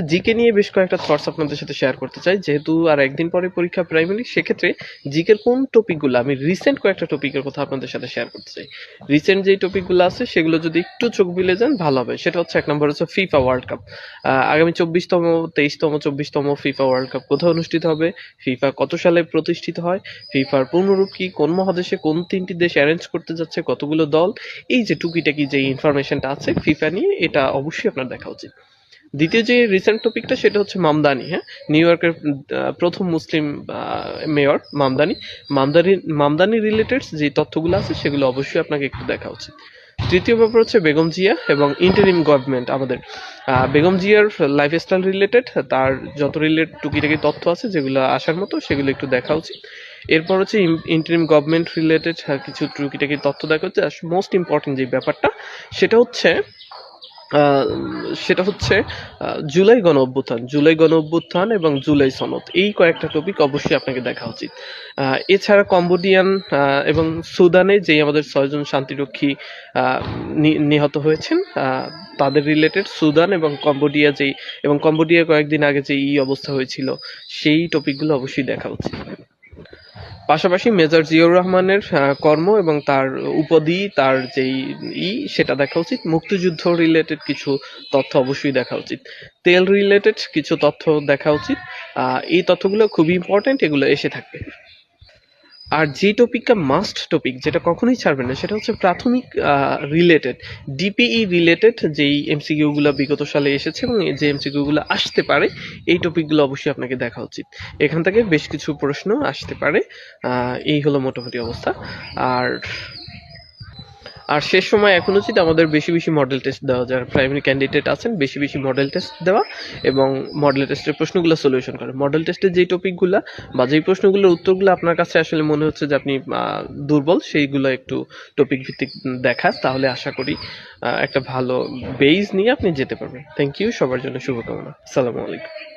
GK নিয়ে বেশ কয়েকটা থটস আপনাদের সাথে শেয়ার করতে চাই। যেহেতু আর একদিন পরে পরীক্ষা প্রাইমারি, সেক্ষেত্রে জিকের কোন টপিকগুলো, আমি রিসেন্ট কয়েকটা টপিকের কথা আপনাদের সাথে শেয়ার করতে চাই। রিসেন্ট যেই টপিকগুলো আছে সেগুলো যদি একটু চোখ বিলে যান ভালো হবে। সেটা হচ্ছে, এক নম্বর হচ্ছে ফিফা ওয়ার্ল্ড কাপ। আগামী 24তম, 23তম, 24তম ফিফা ওয়ার্ল্ড কাপ কোথায় অনুষ্ঠিত হবে, ফিফা কত সালে প্রতিষ্ঠিত হয়, ফিফার পূর্ণরূপ কি, কোন মহাদেশে কোন তিনটি দেশ অ্যারেঞ্জ করতে যাচ্ছে, কতগুলো দল, এই যে টুকিটাকি যে ইনফরমেশনটা আছে ফিফা নিয়ে, এটা অবশ্যই আপনার দেখা উচিত। দ্বিতীয় যে রিসেন্ট টপিকটা সেটা হচ্ছে মামদানি। হ্যাঁ, নিউ ইয়র্কের প্রথম মুসলিম মেয়র মামদানি। মামদানি রিলেটেড যে তথ্যগুলো আছে সেগুলো অবশ্যই আপনাকে একটু দেখা উচিত। তৃতীয় ব্যাপার হচ্ছে বেগম জিয়া এবং ইন্টারিম গভর্নমেন্ট। আমাদের বেগম জিয়ার লাইফস্টাইল রিলেটেড, তার যত টুকিটাকি তথ্য আছে যেগুলো আসার মতো সেগুলো একটু দেখা উচিত। এরপর হচ্ছে ইন্টারিম গভর্নমেন্ট রিলেটেড কিছু টুকিটাকি তথ্য দেখা হচ্ছে। মোস্ট ইম্পর্টেন্ট যে ব্যাপারটা সেটা হচ্ছে সেটা হচ্ছে জুলাই গণ অভ্যুত্থান এবং জুলাই সনদ, এই কয়েকটা টপিক অবশ্যই আপনাকে দেখা উচিত। এছাড়া কম্বোডিয়ান এবং সুদানে যে আমাদের 6 জন শান্তিরক্ষী নিহত হয়েছেন, তাদের রিলেটেড সুদান এবং কম্বোডিয়া এবং কম্বোডিয়া কয়েকদিন আগে যে অবস্থা হয়েছিল, সেই টপিকগুলো অবশ্যই দেখা উচিত। পাশাপাশি মেজর জিয়াউর রহমানের কর্ম এবং তার উপাধি, তার যেই সেটা দেখা উচিত। মুক্তিযুদ্ধ রিলেটেড কিছু তথ্য অবশ্যই দেখা উচিত। তেল রিলেটেড কিছু তথ্য দেখা উচিত। এই তথ্যগুলো খুবই ইম্পর্টেন্ট, এগুলো এসে থাকবে। আর যে টপিকটা মাস্ট টপিক, যেটা কখনোই ছাড়বেন না, সেটা হচ্ছে প্রাথমিক রিলেটেড, ডিপিই রিলেটেড যেই এমসিকিউ গুলো বিগত সালে এসেছে এবং যে এমসিকিউ গুলো আসতে পারে, এই টপিকগুলো অবশ্যই আপনাকে দেখা উচিত। এখান থেকে বেশ কিছু প্রশ্ন আসতে পারে। এই হলো মোটামুটি অবস্থা। আর আর শেষ সময় এখন উচিত আমাদের বেশি বেশি মডেল টেস্ট দেওয়া, যারা প্রাইমারি ক্যান্ডিডেট আছেন বেশি বেশি মডেল টেস্ট দেওয়া এবং মডেল টেস্টের প্রশ্নগুলো সলিউশন করা। মডেল টেস্টের যেই টপিকগুলো বা যেই প্রশ্নগুলোর উত্তরগুলো আপনার কাছে আসলে মনে হচ্ছে যে আপনি দুর্বল, সেইগুলো একটু টপিক ভিত্তিক দেখা, তাহলে আশা করি একটা ভালো বেস নিয়ে আপনি যেতে পারবেন। থ্যাংক ইউ, সবার জন্য শুভকামনা। আসসালামু আলাইকুম।